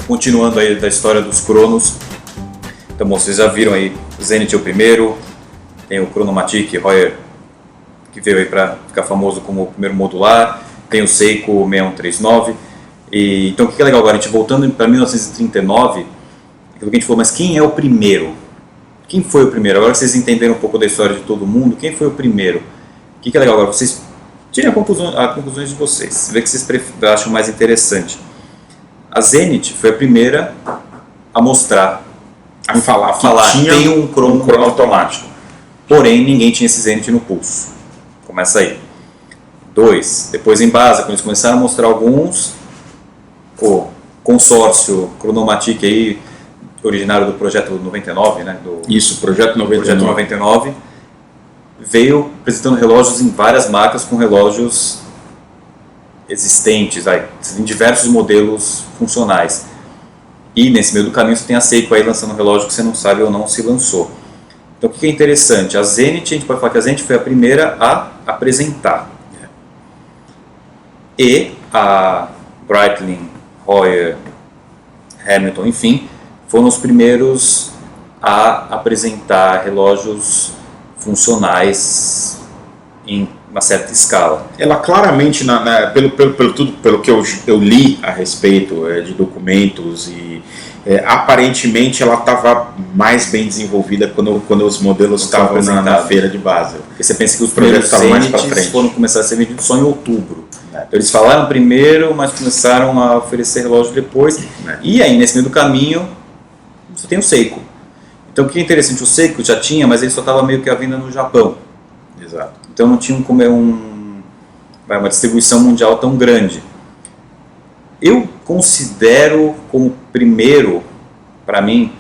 continuando aí da história dos Cronos. Então, bom, vocês já viram aí, o Zenit é o primeiro, tem o Chronomatic Heuer, que veio aí para ficar famoso como o primeiro modular, tem o Seiko 6139. Então, o que é legal agora, a gente voltando para 1939, aquilo que a gente falou, mas quem é o primeiro? Quem foi o primeiro? Agora que vocês entenderam um pouco da história de todo mundo, quem foi o primeiro? O que é legal agora? Vocês tirem as conclusões de vocês, vê o que vocês acham mais interessante. A Zenit foi a primeira a mostrar, a falar que tem um crono automático. Porém, ninguém tinha esse Zenit no pulso. Começa aí. 2. Depois em base, quando eles começaram a mostrar alguns, o consórcio Chronomatic aí, originário do Projeto 99, né? Projeto 99, veio apresentando relógios em várias marcas com relógios existentes, em diversos modelos funcionais. E nesse meio do caminho você tem a Seiko aí lançando um relógio que você não sabe ou não se lançou. Então o que é interessante? A Zenit, a gente pode falar que a Zenit foi a primeira a apresentar. E a Breitling, Heuer, Hamilton, enfim, foram os primeiros a apresentar relógios funcionais em uma certa escala. Ela claramente, pelo que eu li a respeito de documentos, e aparentemente ela estava mais bem desenvolvida quando os modelos estavam na feira de Basel. Porque você pensa que os primeiros Zenits foram começar a ser vendidos só em outubro. Então, eles falaram primeiro, mas começaram a oferecer relógio depois. E aí, nesse meio do caminho, você tem o Seiko. Então, o que é interessante, o Seiko já tinha, mas ele só estava meio que à venda no Japão. Exato. Então, não tinha uma distribuição mundial tão grande. Eu considero como primeiro, para mim,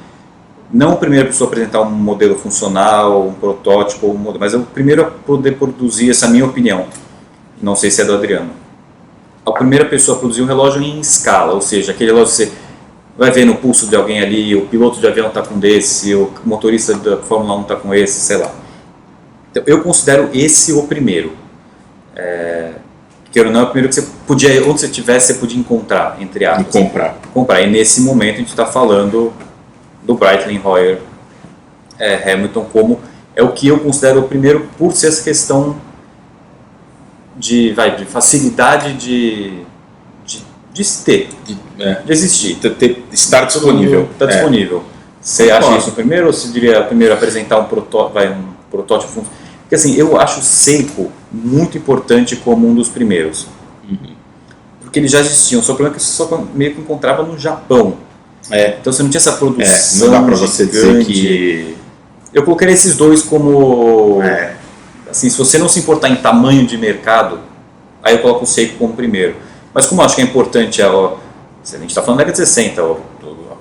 não o primeiro pessoa a apresentar um modelo funcional, um protótipo, mas é o primeiro a poder produzir, essa é a minha opinião. Não sei se é do Adriano. A primeira pessoa a produzir um relógio em escala, ou seja, aquele relógio que você vai ver no pulso de alguém ali, o piloto de avião está com desse, o motorista da Fórmula 1 está com esse, sei lá. Então, eu considero esse o primeiro. Que não é o primeiro que você podia, onde você tivesse, você podia encontrar, entre aspas. E comprar. E nesse momento a gente está falando do Breitling, Heuer, Hamilton, como é o que eu considero o primeiro, por ser essa questão de facilidade de existir. Estar disponível. Está disponível. Você acha isso o primeiro, ou você diria primeiro apresentar um protótipo? Porque assim, eu acho o Seiko muito importante como um dos primeiros. Porque eles já existiam, só o problema é que você só meio que encontrava no Japão. Então você não tinha essa produção. Não dá para você dizer que... Eu colocaria esses dois como... Assim, se você não se importar em tamanho de mercado, aí eu coloco o Seiko como primeiro. Mas como eu acho que é importante, a gente está falando da década de 60, o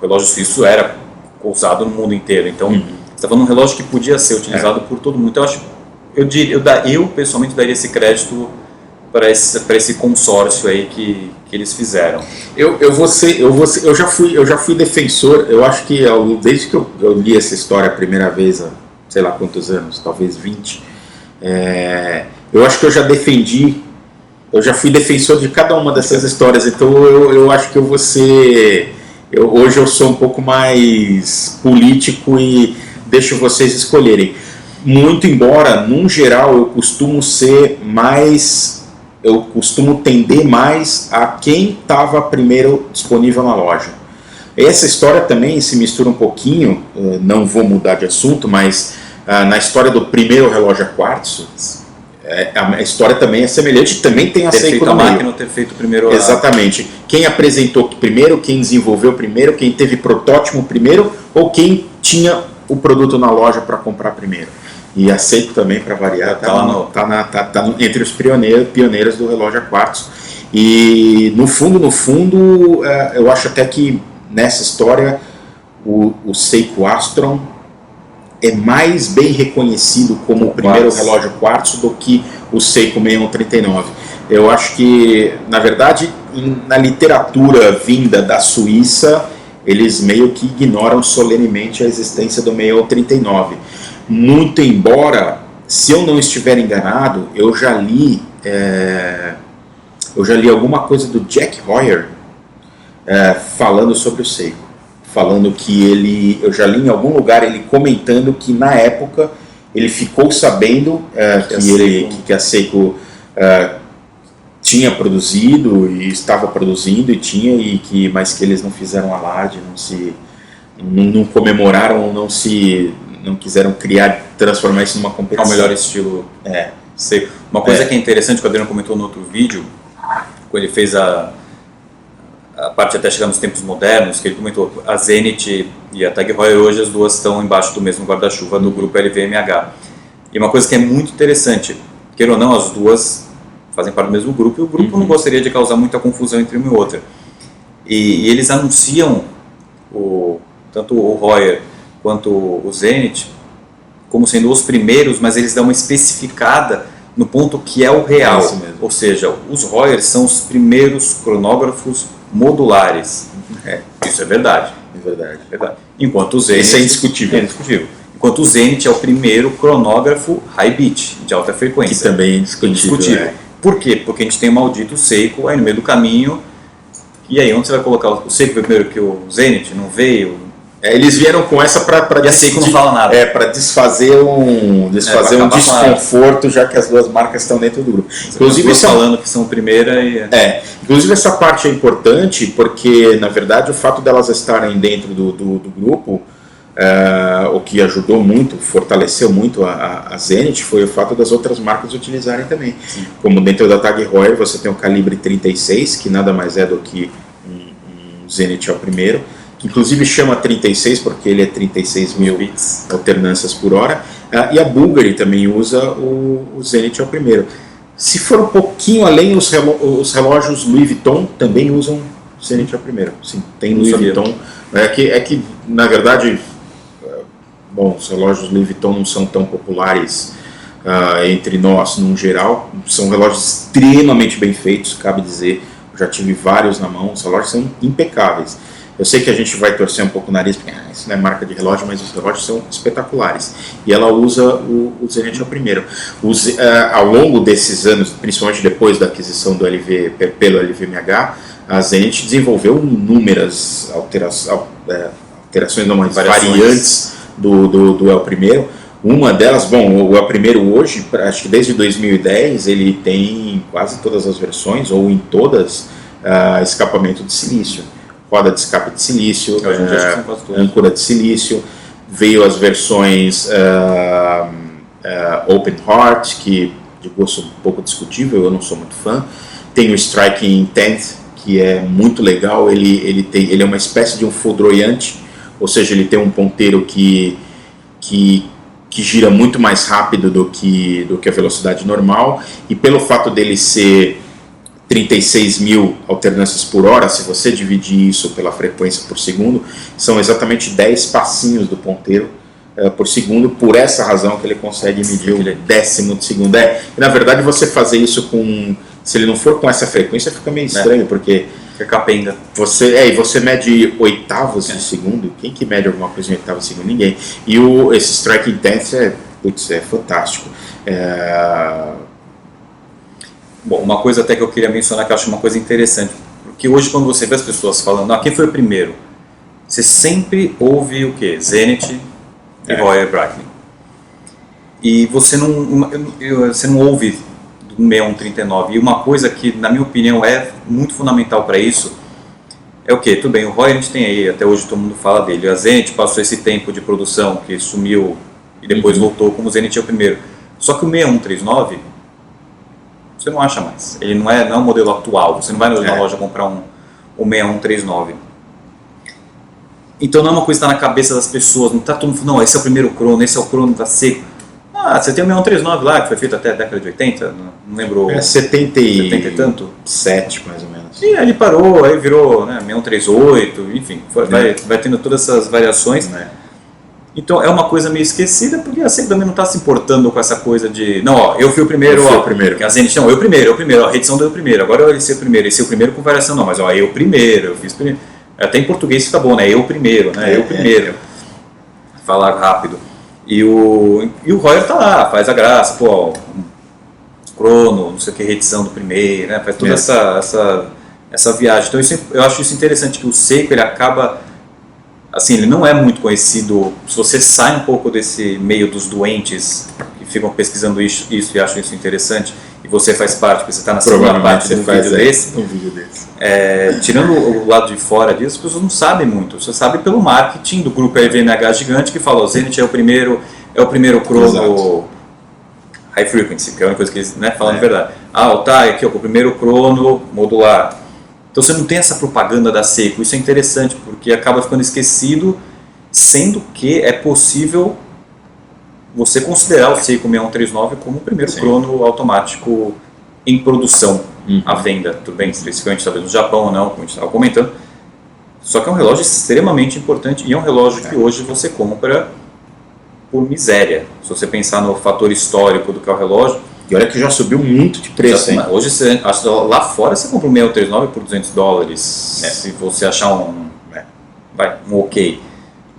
relógio suíço era usado no mundo inteiro, então você está falando de um relógio que podia ser utilizado por todo mundo. Então eu pessoalmente daria esse crédito para esse consórcio aí que eles fizeram. Eu já fui defensor. Eu acho que desde que eu li essa história a primeira vez, há sei lá quantos anos, talvez 20, eu acho que eu já fui defensor de cada uma dessas histórias. Então eu acho que hoje eu sou um pouco mais político e deixo vocês escolherem. Muito embora, num geral, eu costumo tender mais a quem estava primeiro disponível na loja. Essa história também se mistura um pouquinho, não vou mudar de assunto, mas na história do primeiro relógio a quartzo, a história também é semelhante, também tem a Seiko no meio. Máquina ter feito primeiro. Exatamente. Quem apresentou primeiro, quem desenvolveu primeiro, quem teve protótipo primeiro, ou quem tinha o produto na loja para comprar primeiro. E a Seiko também, para variar, tá entre os pioneiros do relógio a quartzo. E no fundo, eu acho até que nessa história o Seiko Astron é mais bem reconhecido como o primeiro relógio quartzo do que o Seiko 6139. Eu acho que, na verdade, na literatura vinda da Suíça, eles meio que ignoram solenemente a existência do 6139. Muito embora, se eu não estiver enganado, eu já li alguma coisa do Jack Heuer, falando sobre o Seiko. Falando que eu já li em algum lugar ele comentando que na época ele ficou sabendo que a Seiko tinha produzido e estava produzindo mas que eles não fizeram alarde, não comemoraram, não quiseram transformar isso numa competição. É o melhor estilo Seiko. Uma coisa que é interessante, que o Adriano comentou no outro vídeo, quando ele fez a parte até chegar nos tempos modernos, que ele comentou, a Zenith e a Tag Heuer hoje as duas estão embaixo do mesmo guarda-chuva do grupo LVMH. E uma coisa que é muito interessante, queira ou não, as duas fazem parte do mesmo grupo, e o grupo não gostaria de causar muita confusão entre uma e outra. E eles anunciam tanto o Heuer quanto o Zenith como sendo os primeiros, mas eles dão uma especificada no ponto que é o real. Ou seja, os Heuer são os primeiros cronógrafos modulares. Isso é verdade. É verdade. Enquanto o Zenith... Isso é indiscutível. Enquanto o Zenith é o primeiro cronógrafo high beat, de alta frequência. Que também é indiscutível. Por quê? Porque a gente tem o maldito Seiko aí no meio do caminho. E aí, onde você vai colocar o Seiko veio primeiro que o Zenith? Não veio? Eles vieram com essa para a Seiko não fala nada. Para desfazer um desconforto, já que as duas marcas estão dentro do grupo. Inclusive falando que são primeira e... Inclusive essa parte é importante porque, na verdade, o fato delas estarem dentro do grupo, o que ajudou muito, fortaleceu muito a Zenith, foi o fato das outras marcas utilizarem também. Sim. Como dentro da Tag Heuer você tem o calibre 36, que nada mais é do que um Zenith é o primeiro, que inclusive chama 36 porque ele é 36 mil alternâncias por hora, e a Bulgari também usa o Zenith é o primeiro. Se for um pouquinho além, os relógios Louis Vuitton também usam o Zenith é o primeiro. Sim, tem Louis Vuitton. É que, na verdade, os relógios Louis Vuitton não são tão populares entre nós, num geral. São relógios extremamente bem feitos, cabe dizer. Eu já tive vários na mão, os relógios são impecáveis. Eu sei que a gente vai torcer um pouco o nariz, porque isso não é marca de relógio, mas os relógios são espetaculares. E ela usa o Zenith ao primeiro. Ao longo desses anos, principalmente depois da aquisição do pelo LVMH, a Zenith desenvolveu inúmeras variantes do El Primeiro. Uma delas, o El Primeiro hoje, acho que desde 2010, ele tem quase todas as versões, ou em todas, escapamento de silício. Roda de escape de silício, âncora de silício, veio as versões Open Heart, que de gosto um pouco discutível, eu não sou muito fã. Tem o Striking Intent, que é muito legal, ele é uma espécie de um foudroyante, ou seja, ele tem um ponteiro que gira muito mais rápido do que a velocidade normal, e pelo fato dele ser 36 mil alternâncias por hora, se você dividir isso pela frequência por segundo, são exatamente 10 passinhos do ponteiro por segundo, por essa razão que ele consegue medir o décimo de segundo. E, na verdade, você fazer isso se ele não for com essa frequência, fica meio estranho, porque fica capenga. Você mede oitavos de segundo. Quem que mede alguma coisa em oitavos de segundo? Ninguém. E esse Striking Intent é fantástico. Bom, uma coisa até que eu queria mencionar que eu acho uma coisa interessante, porque hoje quando você vê as pessoas falando, quem foi o primeiro? Você sempre ouve o quê? Zenith e Heuer Breitling. E você não ouve do 6139. E uma coisa que, na minha opinião, é muito fundamental para isso é o quê? Tudo bem, o Heuer a gente tem aí, até hoje todo mundo fala dele. A Zenith passou esse tempo de produção que sumiu e depois voltou como o Zenith é o primeiro. Só que o 6139 você não acha mais. Ele não é um modelo atual. Você não vai na loja comprar um 6139. Então não é uma coisa que está na cabeça das pessoas. Não está todo mundo falando, não, esse é o primeiro crono, esse é o crono da Seiko. Você tem o 6139 lá, que foi feito até a década de 80, não lembro. 70 e tanto. 7, mais ou menos. E aí ele parou, aí virou 6138, enfim, vai tendo todas essas variações. Então é uma coisa meio esquecida, porque a Seiko também não está se importando com essa coisa de, não, eu fui o primeiro, porque a Zenith, não, eu primeiro, a reedição deu o primeiro, agora esse é o primeiro com variação, não, mas eu primeiro, eu fiz primeiro. Até em português fica bom, né? Eu primeiro, né? Eu primeiro. Falar rápido. E o Heuer tá lá, faz a graça, crono, não sei o que, reedição do primeiro, né? Faz toda essa viagem. Então eu acho isso interessante, que o Seiko ele acaba, assim, ele não é muito conhecido. Se você sai um pouco desse meio dos doentes que ficam pesquisando isso e acham isso interessante, e você faz parte, porque você está na segunda parte de um vídeo desse. Tirando o lado de fora disso, as pessoas não sabem muito. Você sabe pelo marketing do grupo RVMH gigante, que fala: o Zenit é o primeiro crono. Exato. High frequency, que é a única coisa que eles falam de verdade. Tá, aqui ó, o primeiro crono modular. Então você não tem essa propaganda da Seiko. Isso é interessante, porque acaba ficando esquecido, sendo que é possível você considerar o Seiko 6139 como o primeiro crono automático em produção, à venda. Tudo bem, especificamente talvez no Japão ou não, como a gente estava comentando. Só que é um relógio extremamente importante, e é um relógio que hoje você compra por miséria. Se você pensar no fator histórico do que é o relógio. E olha que já subiu muito de preço, hein? Hoje, lá fora, você compra um 639 por $200. Se você achar um ok.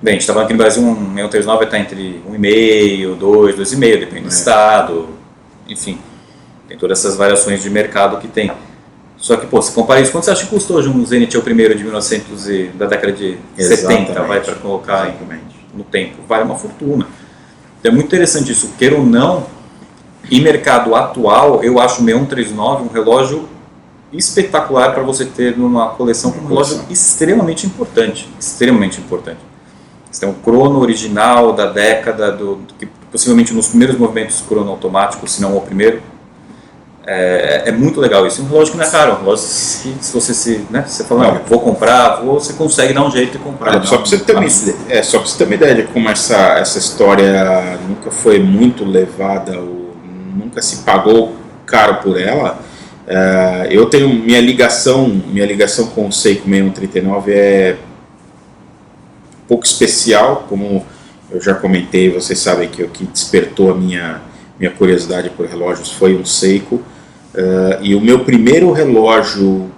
Bem, a gente está falando aqui no Brasil, um 639 está entre 1,5, 2, 2,5, depende do estado. Enfim, tem todas essas variações de mercado que tem. Só que, você compara isso, quanto você acha que custou hoje um Zenit, o primeiro de 1900 da década de 70, para colocar no tempo? Vale uma fortuna. Então é muito interessante isso, queira ou não. Em mercado atual, eu acho o 6139 um relógio espetacular para você ter numa coleção, um relógio extremamente importante. Extremamente importante. Você tem um crono original da década, que possivelmente nos primeiros movimentos crono automático, se não o primeiro. É muito legal isso. Um relógio que não é caro, um relógio que se você você fala, não, vou comprar, você consegue dar um jeito de comprar. Só para você ter uma ideia de como essa história nunca foi muito levada, nunca se pagou caro por ela. Eu tenho minha ligação com o Seiko 6139 é um pouco especial, como eu já comentei, vocês sabem que o que despertou a minha curiosidade por relógios foi um Seiko. E o meu primeiro relógio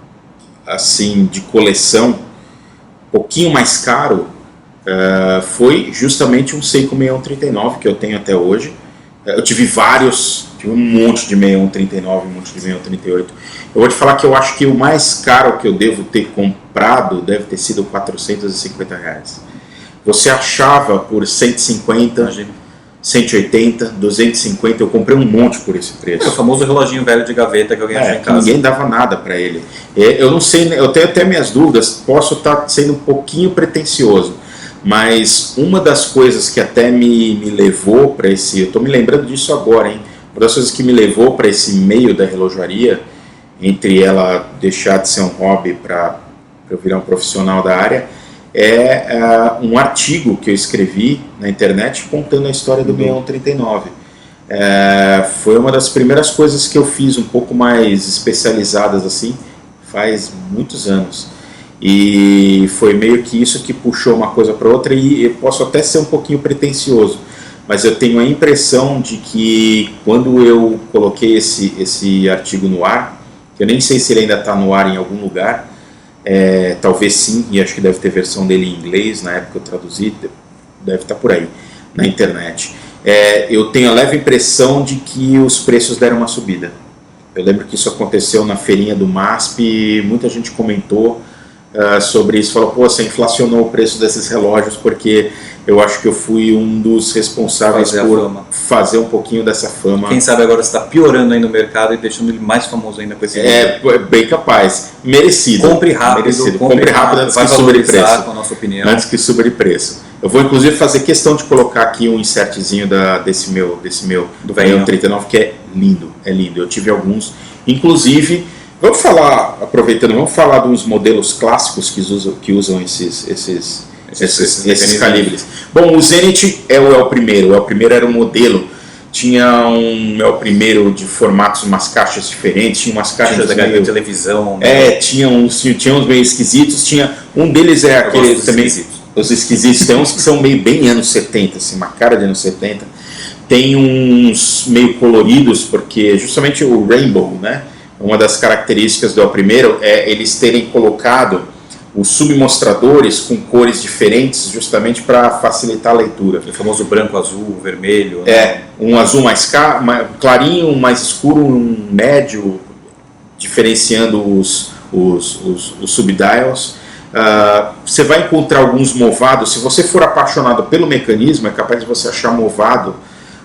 assim de coleção, um pouquinho mais caro, foi justamente um Seiko 6139 que eu tenho até hoje. Eu tive vários, tive um monte de 6139, um monte de 6138. Eu vou te falar que eu acho que o mais caro que eu devo ter comprado deve ter sido R$450. Você achava por 150, imagina, 180, 250, eu comprei um monte por esse preço. É o famoso reloginho velho de gaveta que alguém achou em casa. Ninguém dava nada para ele. Eu não sei, eu tenho até minhas dúvidas, posso estar sendo um pouquinho pretensioso, mas uma das coisas que até me levou para esse, eu estou me lembrando disso agora, hein? Uma das coisas que me levou para esse meio da relojaria, entre ela deixar de ser um hobby para eu virar um profissional da área, um artigo que eu escrevi na internet contando a história do 6139. Foi uma das primeiras coisas que eu fiz um pouco mais especializadas assim, faz muitos anos. E foi meio que isso que puxou uma coisa para outra, e eu posso até ser um pouquinho pretensioso, mas eu tenho a impressão de que quando eu coloquei esse artigo no ar, que eu nem sei se ele ainda está no ar em algum lugar, talvez sim, e acho que deve ter versão dele em inglês, na época eu traduzi, deve estar por aí, na internet. Eu tenho a leve impressão de que os preços deram uma subida. Eu lembro que isso aconteceu na feirinha do MASP, muita gente comentou sobre isso, falou, você inflacionou o preço desses relógios, porque eu acho que eu fui um dos responsáveis por fazer um pouquinho dessa fama. Quem sabe agora está piorando aí no mercado e deixando ele mais famoso ainda com esse vídeo. Bem capaz, merecido. Compre rápido, merecido. Compre rápido antes que suba de preço. Com a nossa opinião. Antes que suba de preço. Eu vou inclusive fazer questão de colocar aqui um insertzinho desse meu do 39, que é lindo, Eu tive alguns, inclusive. Vamos falar, aproveitando, vamos falar de uns modelos clássicos que usam esses calibres. Bom, o Zenit é o primeiro. O primeiro era um modelo. Tinha o primeiro de formatos, umas caixas diferentes, tinha umas caixas meio televisão. Tinha uns meio esquisitos. Tinha um deles aquele também. Os esquisitos. Tem uns que são bem anos 70, assim, uma cara de anos 70. Tem uns meio coloridos, porque justamente o Rainbow, né? Uma das características do primeiro é eles terem colocado os submostradores com cores diferentes, justamente para facilitar a leitura. O famoso branco, azul, vermelho. Um azul mais clarinho, um mais escuro, um médio, diferenciando os os subdials. Você vai encontrar alguns movados. Se você for apaixonado pelo mecanismo, é capaz de você achar movado,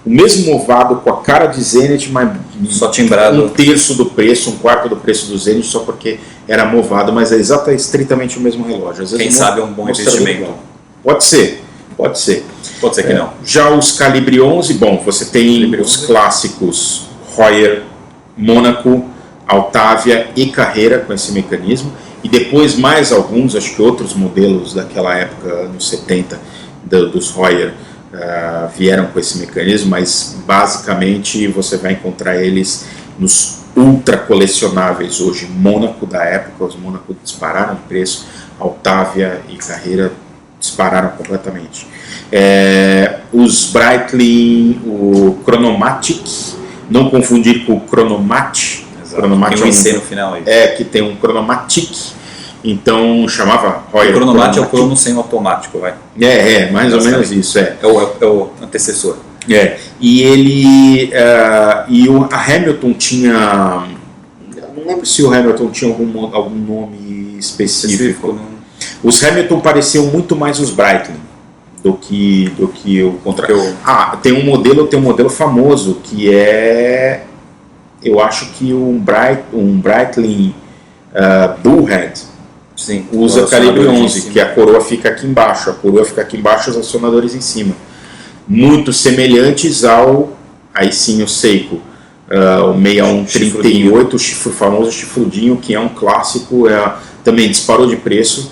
o mesmo movado com a cara de Zenith, mas só timbrado, um terço do preço, um quarto do preço do Zenith, só porque era movado, mas é estritamente o mesmo relógio. Às vezes quem sabe é um bom investimento. Pode ser, pode ser. Pode ser que não. Já os Calibre 11, bom, você tem os clássicos Heuer, Monaco, Altavia e Carrera com esse mecanismo, e depois mais alguns, acho que outros modelos daquela época, anos 70, dos Heuer, vieram com esse mecanismo, mas basicamente você vai encontrar eles nos ultra colecionáveis hoje. Monaco da época, os Monaco dispararam de preço, Altavia e Carrera dispararam completamente. Os Breitling, o Chronomatic, não confundir com o Chronomat. Chronomat tem um IC no final aí. Que tem um Chronomatic, então chamava Heuer. O Chronomat é o crono sem automático, vai. Mais ou menos isso. É o antecessor. E ele e a Hamilton tinha, não lembro se o Hamilton tinha algum nome específico. Os Hamilton pareciam muito mais os Breitling do que o contrário. Tem um modelo famoso que eu acho que um Breitling Bullhead. Sim, usa Calibre 11, que a coroa fica aqui embaixo, os acionadores em cima. Muito semelhantes aí sim o Seiko, o 6138, o famoso chifrudinho, que é um clássico, também disparou de preço.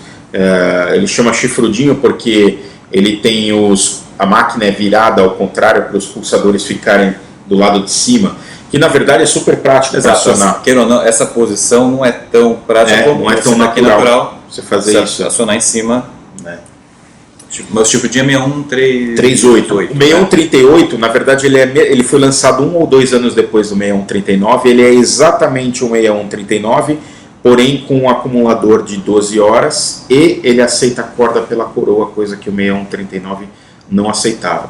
Ele chama chifrudinho porque ele tem a máquina é virada ao contrário para os pulsadores ficarem do lado de cima, que na verdade é super prático para acionar. Queira ou não, essa posição não é tão prática como não é tão natural você fazer isso. Acionar em cima. Meu chifrudinho é 6138. O 6138, na verdade, ele foi lançado 1 ou 2 anos depois do 6139. Ele é exatamente um 6139, porém com um acumulador de 12 horas, e ele aceita a corda pela coroa, coisa que o 6139 não aceitava.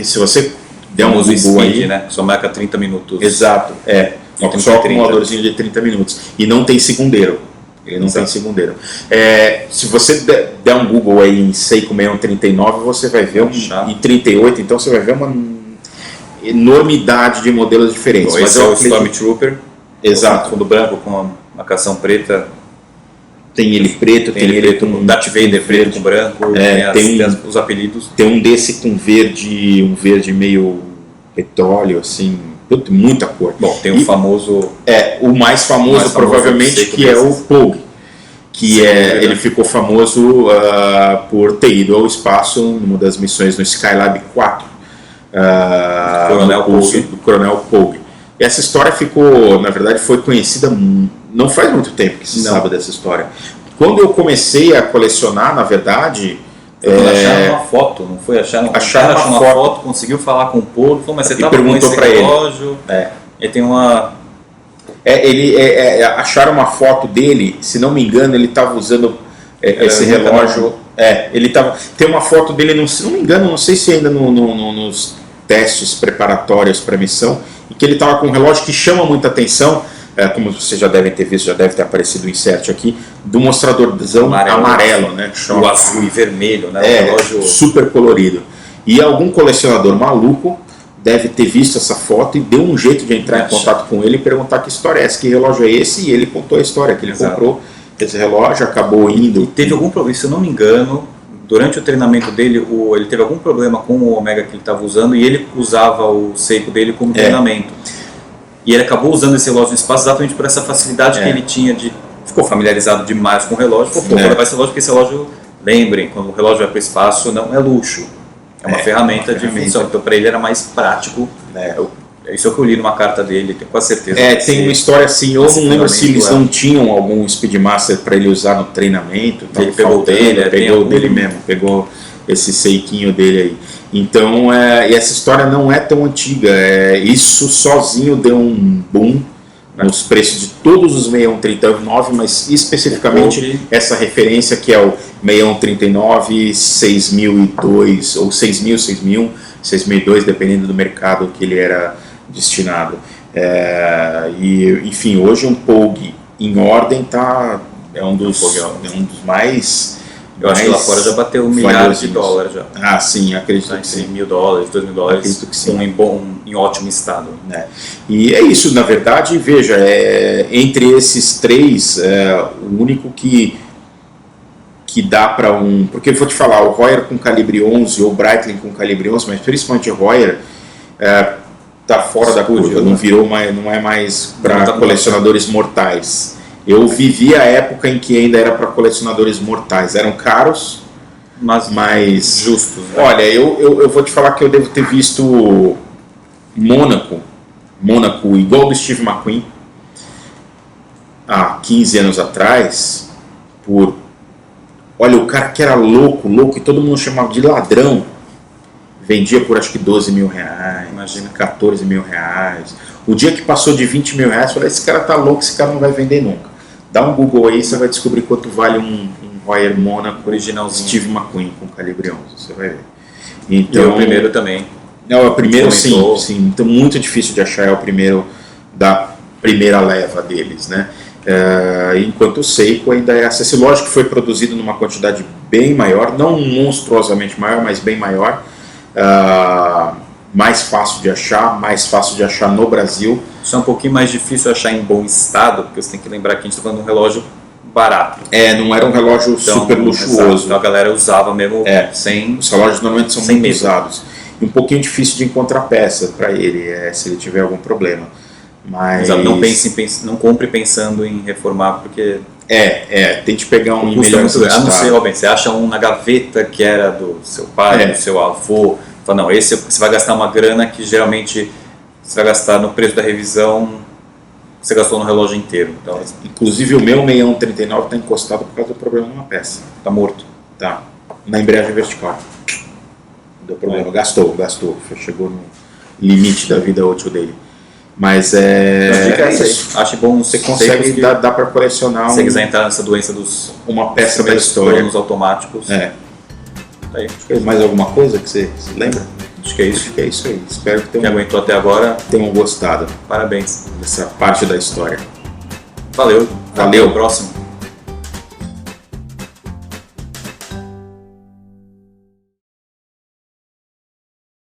Se você der um Google aí, né? Só marca 30 minutos. Exato, só acumuladorzinho de 30 minutos. E não tem segundeiro. Ele não tem segundeiro. Se você der um Google aí em Seiko 6139, você vai ver em 38, então você vai ver uma enormidade de modelos diferentes. Bom, esse é o Stormtrooper. Exato. Fundo branco com uma marcação preta. Tem ele preto, tem ele com Darth Vader preto com branco, tem os apelidos. Tem um desse com um verde meio petróleo, assim, muita cor. Bom, tem o famoso... o mais famoso provavelmente, que é o Pogue, que ele ficou famoso por ter ido ao espaço numa das missões no Skylab 4, do Coronel Pogue. Essa história na verdade foi conhecida, não faz muito tempo que se sabe dessa história. Quando eu comecei a colecionar, na verdade... acharam uma foto, não foi? Acharam uma foto, conseguiu falar com o Pogue, falou, mas você estava com esse relógio... Ele tem uma... acharam uma foto dele, se não me engano, ele estava usando esse relógio... tem uma foto dele, se não me engano, não sei se ainda nos testes preparatórios para a missão, e que ele estava com um relógio que chama muita atenção, como vocês já devem ter visto, já deve ter aparecido o insert aqui, do mostradorzão amarelo, né? O azul e vermelho, né? Relógio super colorido. E algum colecionador maluco deve ter visto essa foto e deu um jeito de entrar em contato com ele e perguntar que história é essa, que relógio é esse, e ele contou a história, que ele comprou esse relógio, acabou indo... E teve algum problema, se eu não me engano, durante o treinamento dele, ele teve algum problema com o Omega que ele estava usando, e ele usava o Seiko dele como treinamento. E ele acabou usando esse relógio no espaço exatamente por essa facilidade que ele tinha ficou familiarizado demais com o relógio, vou levar esse relógio, porque esse relógio, lembrem, quando o relógio vai para o espaço, não é luxo. É uma ferramenta de função, então para ele era mais prático. Isso é o que eu li numa carta dele, tenho quase certeza. Tem uma história assim, eu não lembro se eles não tinham algum Speedmaster para ele usar no treinamento. Ele pegou dele mesmo, pegou esse Seiquinho dele aí. Então, e essa história não é tão antiga, isso sozinho deu um boom nos preços de todos os 6139, mas especificamente essa referência que é o 6139, 6002 ou 6000, 6000, 6002, dependendo do mercado que ele era destinado. Enfim, hoje um Pogue em ordem é um dos mais... Eu acho que lá fora já bateu $1 milhar já. Ah, sim, acredito que sim. $1.000, $2.000, acredito que sim. Em ótimo estado. E é isso, na verdade, veja, entre esses três, o único que dá para porque eu vou te falar, o Heuer com calibre 11 ou o Breitling com calibre 11, mas principalmente o Heuer tá fora da curva, não é mais para colecionadores mortais. Eu vivi a época em que ainda era para colecionadores mortais, eram caros, mas justos. Né? Olha, eu vou te falar que eu devo ter visto Mônaco igual do Steve McQueen há 15 anos atrás, olha, o cara que era louco, e todo mundo chamava de ladrão, vendia por acho que R$12 mil, imagina, R$14 mil. O dia que passou de R$20 mil, eu falei, esse cara tá louco, esse cara não vai vender nunca. Dá um Google aí, você vai descobrir quanto vale um Heuer Mônaco originalzinho Steve McQueen com calibre 11, você vai ver. Então, e o primeiro também. Não, o primeiro sim, então muito difícil de achar, é o primeiro da primeira leva deles, né? Enquanto o Seiko ainda é acessível. Lógico que foi produzido numa quantidade bem maior, não monstruosamente maior, mas bem maior, mais fácil de achar no Brasil. Isso é um pouquinho mais difícil achar em bom estado, porque você tem que lembrar que a gente está falando de um relógio barato. Não era um relógio super luxuoso. Exato. Então a galera usava mesmo sem... Os relógios normalmente são muito usados. E um pouquinho difícil de encontrar peça para ele, se ele tiver algum problema. Mas... Não compre pensando em reformar, porque... tente pegar um em melhor estado. A não ser, você acha um na gaveta que era do seu pai, do seu avô. Fala, não, esse você vai gastar uma grana que geralmente você vai gastar no preço da revisão, você gastou no relógio inteiro. Então, inclusive o meu 6139 está encostado por causa do problema numa peça. Está morto. Tá. Na embreagem vertical. Deu problema. Gastou. Chegou no limite da vida útil dele. Mas acho bom você consegue, dá para colecionar. Se você quiser entrar nessa doença uma peça da história. Nos automáticos. Aí. Mais alguma coisa que você se lembra? Acho que é isso. Acho que é isso aí. Espero que aguentou até agora. Tenham gostado. Parabéns. Dessa parte da história. Valeu. Valeu. Até o próximo.